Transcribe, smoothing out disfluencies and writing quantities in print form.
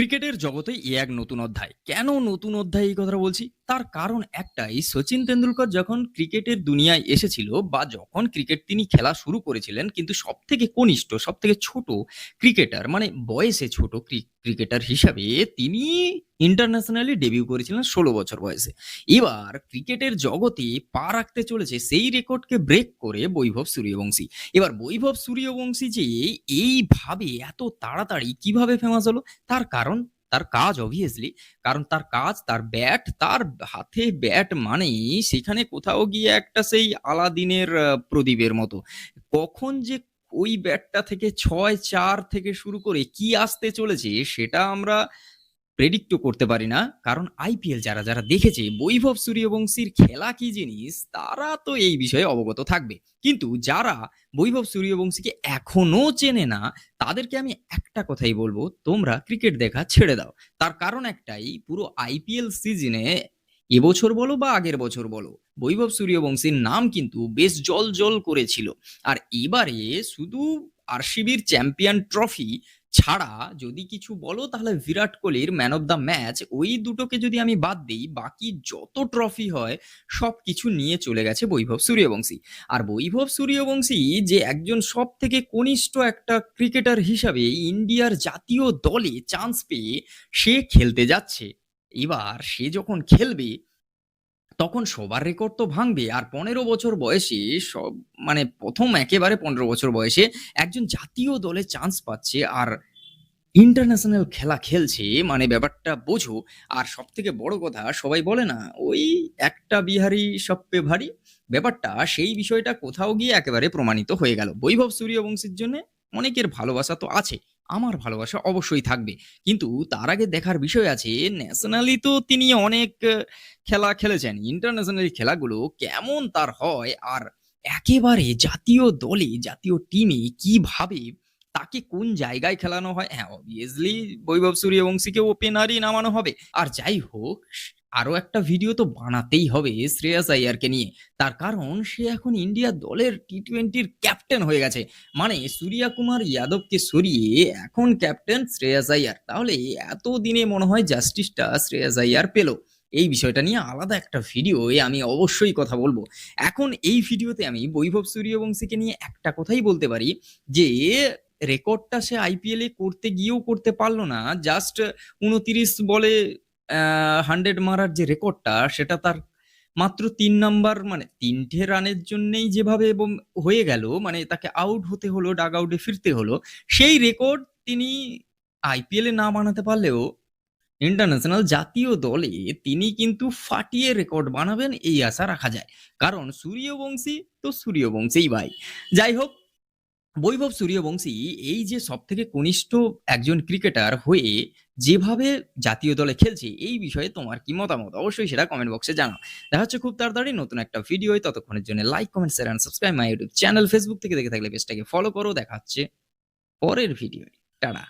ক্রিকেটের জগতে এক নতুন অধ্যায়। কেন নতুন অধ্যায় এই কথাটা বলছি? তার কারণ একটাই, সচিন তেন্ডুলকর যখন ক্রিকেটের দুনিয়ায় এসেছিল বা যখন ক্রিকেট তিনি খেলা শুরু করেছিলেন, কিন্তু সবথেকে কনিষ্ঠ, সবথেকে ছোট ক্রিকেটার মানে বয়সে ছোট ক্রিকেটার হিসাবে তিনি ইন্টারন্যাশনালি ডেবিউ করেছিলেন ১৬ বছর বয়সে। এবার ক্রিকেটের জগতে পা রাখতে চলেছে সেই রেকর্ডকে ব্রেক করে বৈভব সূর্যবংশী। এবার বৈভব সূর্যবংশী যে এইভাবে এত তাড়াতাড়ি কিভাবে ফেমাস হলো? তার কারণ তার কাজ অবভিয়াসলি। কারণ তার কাজ, তার ব্যাট, তার হাতে ব্যাট মানেই সেখানে কোথাও গিয়ে একটা সেই আলাদিনের প্রদীপের মতো। কখন যে ওই ব্যাটটা থেকে ৬-৪ থেকে শুরু করে কি আসতে চলেছে সেটা আমরা প্রেডিক্টও করতে পারি না। কারণ আইপিএল যারা দেখেছে বৈভব সূর্যবংশীর খেলা কি জিনিস তারা তো এই বিষয়ে অবগত থাকবে। কিন্তু যারা বৈভব সূর্যবংশীকে এখনো চেনে না তাদেরকে আমি একটা কথাই বলবো, তোমরা ক্রিকেট দেখা ছেড়ে দাও। তার কারণ একটাই, পুরো আইপিএল সিজনে এবছর বলো বা আগের বছর বলো, বৈভব সূর্যবংশীর নাম কিন্তু বেশ জ্বলজ্বল করেছিল। আর এবারে শুধু আরসিবির চ্যাম্পিয়ন ট্রফি ছাড়া যদি কিছু বলো তাহলে বিরাট কোহলির ম্যান অফ দ্য ম্যাচ, ওই দুটোকে যদি আমি বাদ দিই বাকি যত ট্রফি হয় সবকিছু নিয়ে চলে গেছে বৈভব সূর্যবংশী। আর বৈভব সূর্যবংশী যে একজন সব থেকে কনিষ্ঠ একটা ক্রিকেটার হিসাবে ইন্ডিয়ার জাতীয় দলে চান্স পেয়ে সে খেলতে যাচ্ছে। এবার সে যখন খেলবে তখন সবার রেকর্ড তো ভাঙবে। আর ১৫ বছর বয়সে সব মানে প্রথম একেবারে ১৫ বছর বয়সে একজন জাতীয় দলে চান্স পাচ্ছে আর ইন্টারন্যাশনাল খেলা খেলছে, মানে ব্যাপারটা বোঝো। আর সবথেকে বড় কথা, সবাই বলে না ওই একটা বিহারী সব পে ভারী, ব্যাপারটা সেই বিষয়টা কোথাও গিয়ে একেবারে প্রমাণিত হয়ে গেল। বৈভব সূর্যবংশীর জন্য অনেকের ভালোবাসা তো আছে, আমার ভালোবাসা অবশ্যই থাকবে। কিন্তু তার আগে দেখার বিষয় আছে, ন্যাশনালি তো তিনি অনেক খেলা খেলেছেন, ইন্টারন্যাশনাল খেলাগুলো কেমন তার হয়। আর একেবারে জাতীয় দলে, জাতীয় টিমে কিভাবে তাকে কোন জায়গায় খেলানো হয়? হ্যাঁ, অবভিয়াসলি বৈভব সূর্যবংশীকে ওপেনারই নামানো হবে। আর যাই হোক, আরো একটা ভিডিও তো বানাতেই হবে শ্রেয়াস আইয়ারকে নিয়ে। তার কারণ সে এখন ইন্ডিয়া দলের টি-20 ক্যাপ্টেন হয়ে গেছে। মানে সূর্যা কুমার যাদবকে সরিয়ে এখন ক্যাপ্টেন শ্রেয়াস আইয়ার। তাহলে এতদিনে মনে হয় জাস্টিসটা শ্রেয়াস আইয়ার পেল। এই বিষয়টা নিয়ে আলাদা একটা ভিডিওয়ে আমি অবশ্যই কথা বলবো। এখন এই ভিডিওতে আমি বৈভব সূর্যবংশীকে নিয়ে একটা কথাই বলতে পারি যে রেকর্ডটা সে আইপিএলে করতে গিয়েও করতে পারলো না। জাস্ট ২৯ বলে ১০০ মারার যে রেকর্ডটা সেটা তার মাত্র ৩ নাম্বার, মানে ৩টে রানের জন্যই যেভাবে এবং হয়ে গেল, মানে তাকে আউট হতে হলো, ডাগ আউটে ফিরতে হলো। সেই রেকর্ড তিনি আইপিএলে না বানাতে পারলেও ইন্টারন্যাশনাল জাতীয় দলে তিনি কিন্তু ফাটিয়ে রেকর্ড বানাবেন এই আশা রাখা যায়। কারণ সূর্যবংশী তো সূর্যবংশীই ভাই। যাই হোক, বৈভব সূর্যবংশী এই যে সবথেকে কনিষ্ঠ একজন ক্রিকেটার হয়ে যেভাবে জাতীয় দলে খেলছে, এই বিষয়ে তোমার কি মতামত? অবশ্যই সেটা কমেন্ট বক্সে জানাও। দেখা হচ্ছে খুব তাড়াতাড়ি নতুন একটা ভিডিও। ততক্ষণের জন্য like, comment, share and subscribe my YouTube channel. Facebook থেকে দেখে থাকলে পেজটাকে ফলো করো। দেখা হচ্ছে পরের ভিডিও। টাটা।